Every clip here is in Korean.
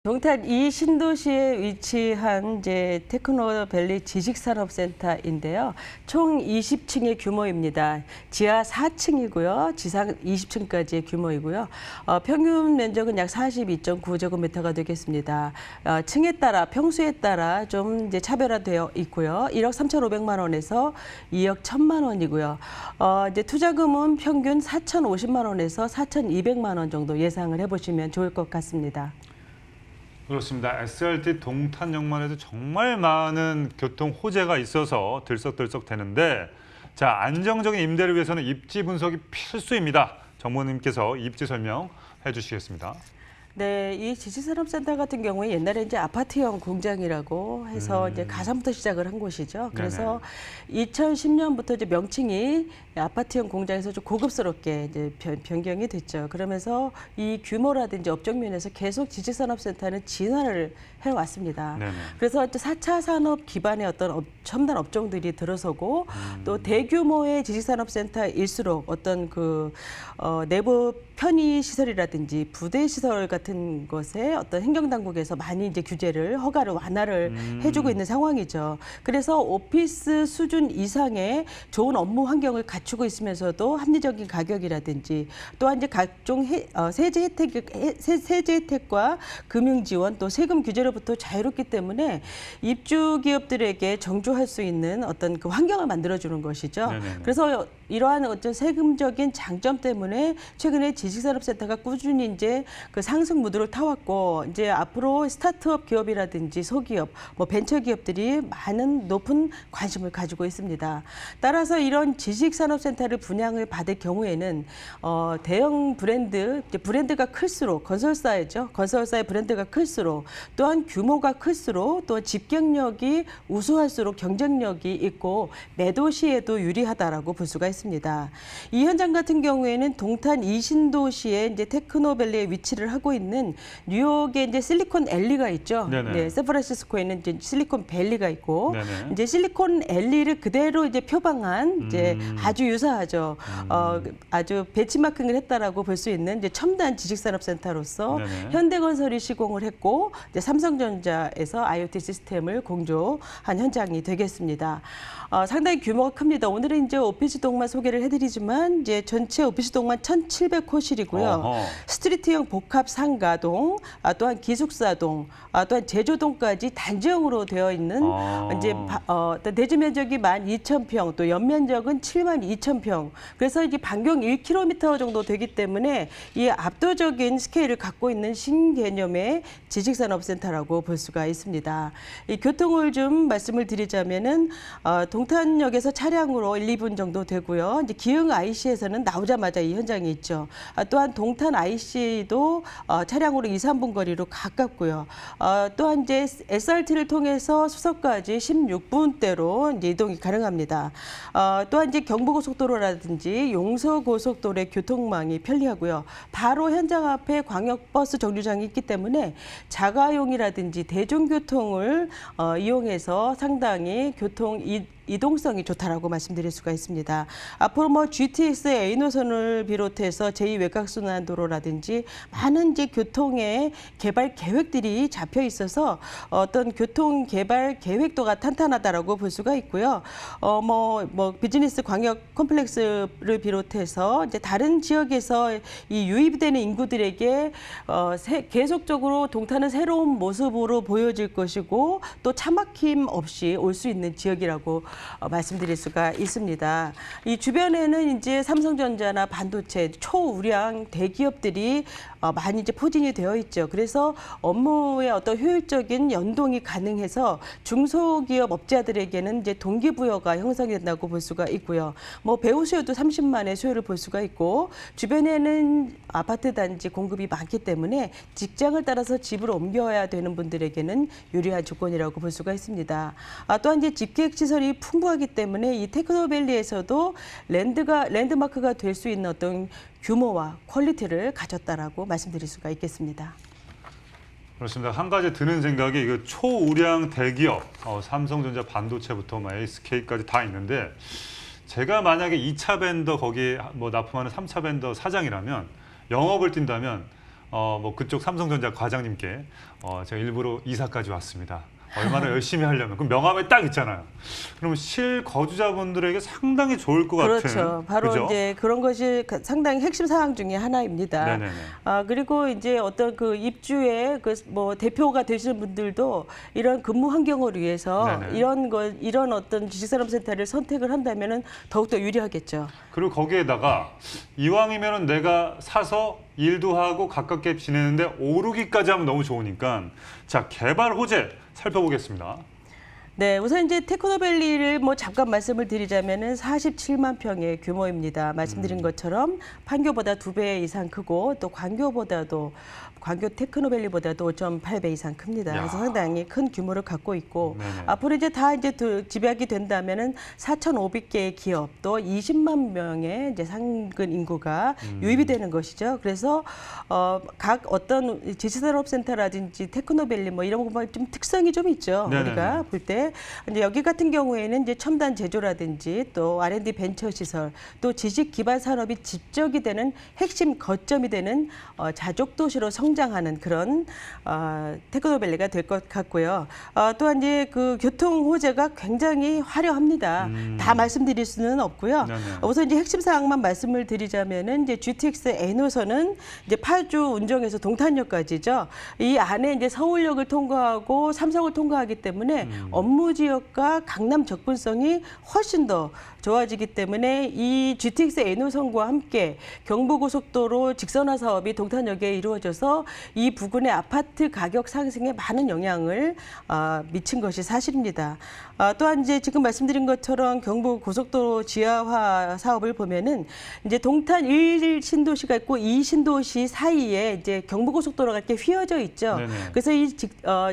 동탄 이 신도시에 위치한 이제 테크노밸리 지식산업센터인데요. 총 20층의 규모입니다. 지하 4층이고요. 지상 20층까지의 규모이고요. 평균 면적은 약 42.9제곱미터가 되겠습니다. 층에 따라 평수에 따라 좀 이제 차별화되어 있고요. 1억 3,500만 원에서 2억 1,000만 원이고요. 이제 투자금은 평균 4,050만 원에서 4,200만 원 정도 예상을 해보시면 좋을 것 같습니다. 그렇습니다. SRT 동탄역만 해도 정말 많은 교통 호재가 있어서 들썩들썩 되는데, 자, 안정적인 임대를 위해서는 입지 분석이 필수입니다. 정모님께서 입지 설명해 주시겠습니다. 네, 이 지식산업센터 같은 경우에 옛날에 이제 아파트형 공장이라고 해서 이제 가산부터 시작을 한 곳이죠. 그래서 2010년부터 이제 명칭이 아파트형 공장에서 좀 고급스럽게 이제 변경이 됐죠. 그러면서 이 규모라든지 업종 면에서 계속 지식산업센터는 진화를 해왔습니다. 네네. 그래서 4차 산업 기반의 어떤 첨단 업종들이 들어서고 또 대규모의 지식산업센터일수록 어떤 내부 편의 시설이라든지 부대 시설 같은 것에 어떤 행정당국에서 많이 이제 규제를 허가를 완화를 해주고 있는 상황이죠. 그래서 오피스 수준 이상의 좋은 업무 환경을 갖추고 있으면서도 합리적인 가격이라든지 또한 이제 각종 세제 혜택과 금융 지원 또 세금 규제로부터 자유롭기 때문에 입주 기업들에게 정주할 수 있는 어떤 그 환경을 만들어주는 것이죠. 네네네. 그래서 이러한 어떤 세금적인 장점 때문에 최근에 지식산업센터가 꾸준히 이제 그 상승 무드를 타왔고 이제 앞으로 스타트업 기업이라든지 소기업, 벤처 기업들이 많은 높은 관심을 가지고 있습니다. 따라서 이런 지식산업센터를 분양을 받을 경우에는 대형 브랜드가 클수록 건설사죠. 건설사의 브랜드가 클수록 또한 규모가 클수록 또 집경력이 우수할수록 경쟁력이 있고 매도 시에도 유리하다라고 볼 수가 있습니다. 이 현장 같은 경우에는 동탄 이 신도시에 이제 테크노밸리에 위치를 하고 있는 뉴욕에 이제 실리콘 앨리가 있죠. 네네. 네, 샌프란시스코에는 이제 실리콘 밸리가 있고 네네. 이제 실리콘 앨리를 그대로 이제 표방한 이제 아주 유사하죠. 아주 벤치마킹을 했다라고 볼 수 있는 이제 첨단 지식산업센터로서 네네. 현대건설이 시공을 했고 이제 삼성전자에서 IoT 시스템을 공조한 현장이 되겠습니다. 상당히 규모가 큽니다. 오늘은 이제 오피스동만 소개를 해드리지만 이제 전체 오피스동만 1,700호실이고요. 스트리트형 복합 상가동, 또한 기숙사동, 또한 제조동까지 단지형으로 되어 있는 이제 대지 면적이 12,000평, 또 연면적은 72,000평. 그래서 이게 반경 1km 정도 되기 때문에 이 압도적인 스케일을 갖고 있는 신개념의 지식산업센터라고 볼 수가 있습니다. 이 교통을 좀 말씀을 드리자면은 동탄역에서 차량으로 1, 2분 정도 되고요. 이제 기흥 IC에서는 나오자마자 이 현장이 있죠. 또한 동탄 IC도 차량으로 2, 3분 거리로 가깝고요. 또한 이제 SRT를 통해서 수서까지 16분대로 이제 이동이 가능합니다. 또한 이제 경부고속도로라든지 용서고속도로의 교통망이 편리하고요. 바로 현장 앞에 광역버스 정류장이 있기 때문에 자가용이라든지 대중교통을 이용해서 상당히 교통 이동성이 좋다라고 말씀드릴 수가 있습니다. 앞으로 GTX A노선을 비롯해서 제2외곽순환도로라든지 많은 이제 교통의 개발 계획들이 잡혀 있어서 어떤 교통 개발 계획도가 탄탄하다라고 볼 수가 있고요. 비즈니스 광역 컴플렉스를 비롯해서 이제 다른 지역에서 이 유입되는 인구들에게 계속적으로 동탄은 새로운 모습으로 보여질 것이고 또 차막힘 없이 올 수 있는 지역이라고 말씀드릴 수가 있습니다. 이 주변에는 이제 삼성전자나 반도체, 초우량 대기업들이 많이 이제 포진이 되어 있죠. 그래서 업무의 어떤 효율적인 연동이 가능해서 중소기업 업자들에게는 이제 동기부여가 형성이 된다고 볼 수가 있고요. 배우 수요도 30만의 수요를 볼 수가 있고 주변에는 아파트 단지 공급이 많기 때문에 직장을 따라서 집으로 옮겨야 되는 분들에게는 유리한 조건이라고 볼 수가 있습니다. 또한 이제 집계획 시설이 풍부하기 때문에 이 테크노밸리에서도 랜드마크가 될 수 있는 어떤 규모와 퀄리티를 가졌다라고 말씀드릴 수가 있겠습니다. 그렇습니다. 한 가지 드는 생각이 이거 초우량 대기업, 삼성전자 반도체부터 SK까지 다 있는데 제가 만약에 2차 벤더 거기에 납품하는 3차 벤더 사장이라면 영업을 뛴다면 뭐 그쪽 삼성전자 과장님께 제가 일부러 이사까지 왔습니다. 얼마나 열심히 하려면 그럼 명함에 딱 있잖아요. 그러면 실거주자분들에게 상당히 좋을 것 같은. 그렇죠. 바로 그죠? 이제 그런 것이 상당히 핵심 사항 중에 하나입니다. 네네네. 그리고 이제 어떤 그 입주의 그 뭐 대표가 되시는 분들도 이런 근무 환경을 위해서 네네. 이런 어떤 지식산업센터를 선택을 한다면은 더욱더 유리하겠죠. 그리고 거기에다가 이왕이면은 내가 사서 일도 하고 가깝게 지내는데 오르기까지 하면 너무 좋으니까 자, 개발 호재 살펴보겠습니다. 네, 우선 이제 테크노밸리를 뭐 잠깐 말씀을 드리자면은 47만 평의 규모입니다. 말씀드린 것처럼 판교보다 2배 이상 크고 또 광교 테크노밸리보다도 5.8배 이상 큽니다. 야. 그래서 상당히 큰 규모를 갖고 있고 네네. 앞으로 이제 다 이제 집약이 된다면은 4,500개의 기업 또 20만 명의 이제 상근 인구가 유입이 되는 것이죠. 그래서 각 어떤 지식산업센터라든지 테크노밸리 뭐 이런 거 보면 좀 특성이 좀 있죠. 네네네. 우리가 볼 때 이제 여기 같은 경우에는 이제 첨단 제조라든지 또 R&D 벤처 시설 또 지식 기반 산업이 집적이 되는 핵심 거점이 되는 자족 도시로 성장하는 그런 테크노밸리가 될 것 같고요. 또한 이제 그 교통 호재가 굉장히 화려합니다. 다 말씀드릴 수는 없고요. 네네. 우선 이제 핵심 사항만 말씀을 드리자면은 이제 GTX N호선은 이제 파주 운정에서 동탄역까지죠. 이 안에 이제 서울역을 통과하고 삼성을 통과하기 때문에 업무 지역과 강남 접근성이 훨씬 더 좋아지기 때문에 이 GTX N호선과 함께 경부고속도로 직선화 사업이 동탄역에 이루어져서 이 부근의 아파트 가격 상승에 많은 영향을 미친 것이 사실입니다. 또한 이제 지금 말씀드린 것처럼 경부고속도로 지하화 사업을 보면은 이제 동탄 1 신도시가 있고 2 신도시 사이에 이제 경부고속도로가 이렇게 휘어져 있죠. 네네. 그래서 이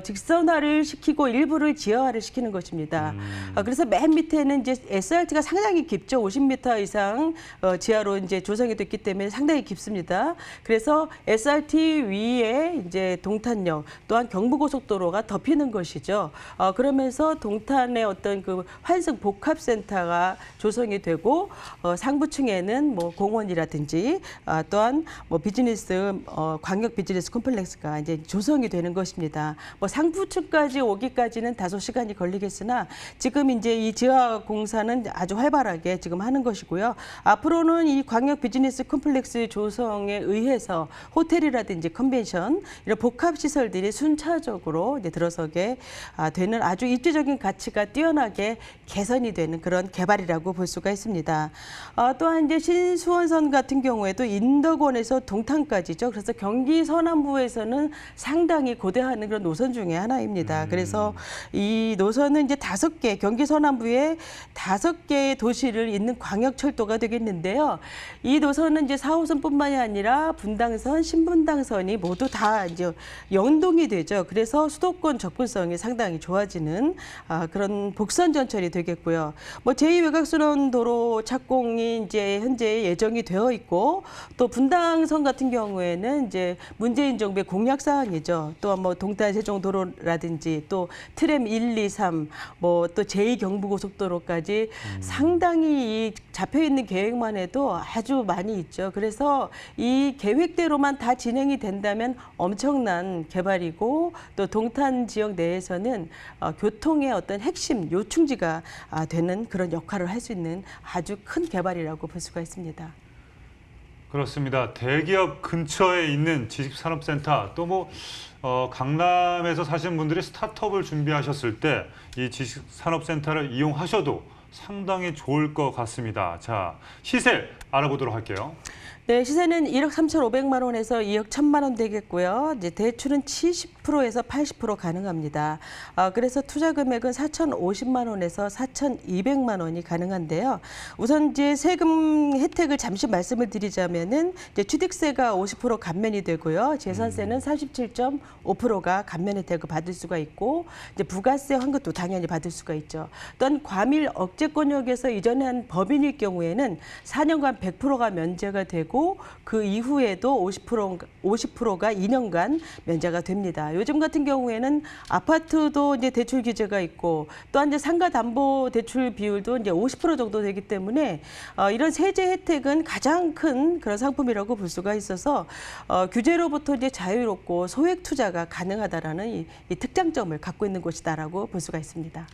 직선화를 시키고 일부를 지하화를 시키는 것입니다. 그래서 맨 밑에는 이제 SRT가 상당히 깊죠. 50m 이상 지하로 이제 조성이 됐기 때문에 상당히 깊습니다. 그래서 SRT 위에 이제 동탄역 또한 경부고속도로가 덮이는 것이죠. 그러면서 동탄의 어떤 그 환승 복합센터가 조성이 되고 상부층에는 뭐 공원이라든지 또한 뭐 비즈니스 광역 비즈니스 콤플렉스가 이제 조성이 되는 것입니다. 뭐 상부층까지 오기까지는 다소 시간이 걸리겠으나 지금 이제 이 지하 공사는 아주 활발하게 지금 하는 것이고요. 앞으로는 이 광역 비즈니스 콤플렉스 조성에 의해서 호텔이라든지 컨벤션 이런 복합 시설들이 순차적으로 이제 들어서게 되는 아주 입지적인 가치가 뛰어나게 개선이 되는 그런 개발이라고 볼 수가 있습니다. 또한 이제 신수원선 같은 경우에도 인덕원에서 동탄까지죠. 그래서 경기 서남부에서는 상당히 고대하는 그런 노선 중에 하나입니다. 그래서 이 노선은 이제 5개 경기 서남부에 5개의 도시를 잇는 광역철도가 되겠는데요. 이 노선은 이제 4호선뿐만이 아니라 분당선, 신분당선이 모두 다 이제 연동이 되죠. 그래서 수도권 접근성이 상당히 좋아지는 그런 복선 전철이 되겠고요. 뭐 제2외곽순환도로 착공이 이제 현재 예정이 되어 있고 또 분당선 같은 경우에는 이제 문재인 정부의 공약 사항이죠. 또 뭐 동탄 세종도로라든지 또 트램 1, 2, 3 뭐 또 제2경부고속도로까지 상당히 이 잡혀 있는 계획만 해도 아주 많이 있죠. 그래서 이 계획대로만 다 진행이 된다면 엄청난 개발이고 또 동탄 지역 내에서는 교통의 어떤 핵심 요충지가 되는 그런 역할을 할 수 있는 아주 큰 개발이라고 볼 수가 있습니다. 그렇습니다. 대기업 근처에 있는 지식산업센터 또 뭐 강남에서 사시는 분들이 스타트업을 준비하셨을 때 이 지식산업센터를 이용하셔도 상당히 좋을 것 같습니다. 자, 시세 알아보도록 할게요. 네, 시세는 1억 3,500만 원에서 2억 1,000만 원 되겠고요. 이제 대출은 70%에서 80% 가능합니다. 그래서 투자 금액은 4,050만 원에서 4,200만 원이 가능한데요. 우선 이제 세금 혜택을 잠시 말씀을 드리자면은 이제 취득세가 50% 감면이 되고요. 재산세는 37.5%가 감면 혜택을 받을 수가 있고 이제 부가세 환급도 당연히 받을 수가 있죠. 또한 과밀 억제권역에서 이전에 한 법인일 경우에는 4년간 100%가 면제가 되고 되고 그 이후에도 50%가 2년간 면제가 됩니다. 요즘 같은 경우에는 아파트도 이제 대출 규제가 있고 또한 이제 상가 담보 대출 비율도 이제 50% 정도 되기 때문에 이런 세제 혜택은 가장 큰 그런 상품이라고 볼 수가 있어서 규제로부터 이제 자유롭고 소액 투자가 가능하다라는 이 특장점을 갖고 있는 곳이다라고 볼 수가 있습니다.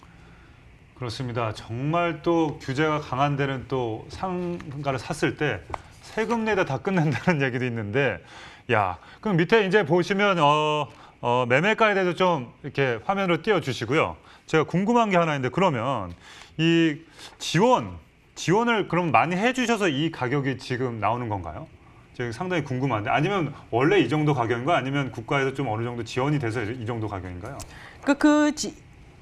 그렇습니다. 정말 또 규제가 강한 데는 또 상가를 샀을 때 세금 내다 다 끝낸다는 얘기도 있는데, 야, 그럼 밑에 이제 보시면 매매가에 대해서 좀 이렇게 화면으로 띄워주시고요. 제가 궁금한 게 하나 있는데, 그러면 이 지원을 그럼 많이 해주셔서 이 가격이 지금 나오는 건가요? 제가 상당히 궁금한데, 아니면 원래 이 정도 가격인가, 아니면 국가에서 좀 어느 정도 지원이 돼서 이 정도 가격인가요?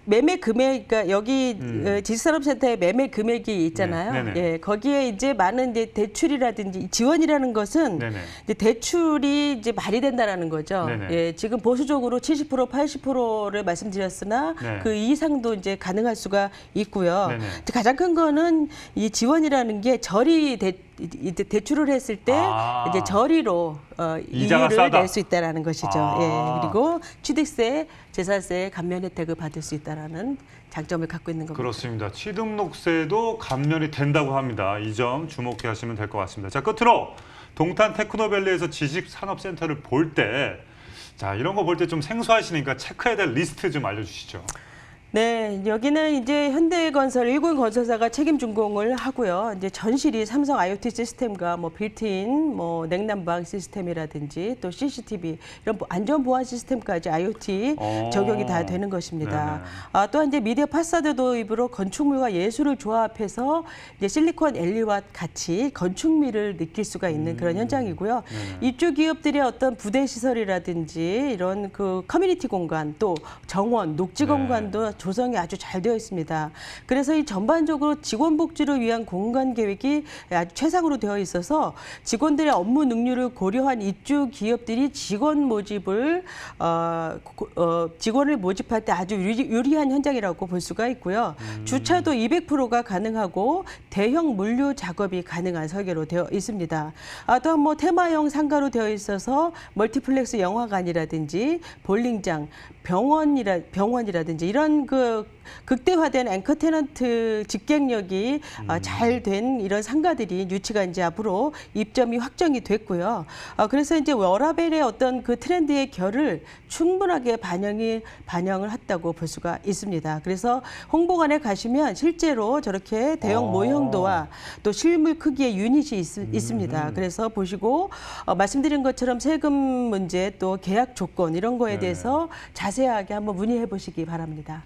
매매 금액, 그러니까 여기 지식산업센터의 매매 금액이 있잖아요. 네, 예, 거기에 이제 많은 이제 대출이라든지 지원이라는 것은 네네. 이제 대출이 이제 말이 된다라는 거죠. 네네. 예, 지금 보수적으로 70%, 80%를 말씀드렸으나 네. 그 이상도 이제 가능할 수가 있고요. 네네. 가장 큰 거는 이 지원이라는 게 이제 대출을 했을 때 이제 저리로 이자가 이율을 싸다. 낼 수 있다라는 것이죠. 예, 그리고 취득세, 재산세 감면 혜택을 받을 수 있다라는 장점을 갖고 있는 겁니다. 그렇습니다. 취등록세도 감면이 된다고 합니다. 이 점 주목해 하시면 될 것 같습니다. 자, 끝으로 동탄 테크노밸리에서 지식산업센터를 볼 때, 자, 이런 거 볼 때 좀 생소하시니까 체크해야 될 리스트 좀 알려주시죠. 네, 여기는 이제 현대건설 일군 건설사가 책임 준공을 하고요. 이제 전실이 삼성 IoT 시스템과 뭐 빌트인, 뭐 냉난방 시스템이라든지 또 CCTV 이런 안전 보안 시스템까지 IoT 적용이 다 되는 것입니다. 또한 이제 미디어 파사드 도입으로 건축물과 예술을 조합해서 이제 실리콘 밸리와 같이 건축미를 느낄 수가 있는 그런 현장이고요. 입주 기업들의 어떤 부대 시설이라든지 이런 그 커뮤니티 공간 또 정원, 녹지 공간도 조성이 아주 잘 되어 있습니다. 그래서 이 전반적으로 직원 복지를 위한 공간 계획이 아주 최상으로 되어 있어서 직원들의 업무 능률을 고려한 입주 기업들이 직원을 모집할 때 아주 유리한 현장이라고 볼 수가 있고요. 주차도 200%가 가능하고 대형 물류 작업이 가능한 설계로 되어 있습니다. 또한 뭐 테마형 상가로 되어 있어서 멀티플렉스 영화관이라든지 볼링장, 병원이라든지 이런 그 극대화된 앵커 테넌트 집객력이 잘 된 이런 상가들이 유치가 이제 앞으로 입점이 확정이 됐고요. 그래서 이제 워라벨의 어떤 그 트렌드의 결을 충분하게 반영을 했다고 볼 수가 있습니다. 그래서 홍보관에 가시면 실제로 저렇게 대형 모형도와 또 실물 크기의 유닛이 있습니다. 그래서 보시고 말씀드린 것처럼 세금 문제 또 계약 조건 이런 거에 대해서 자세하게 한번 문의해 보시기 바랍니다.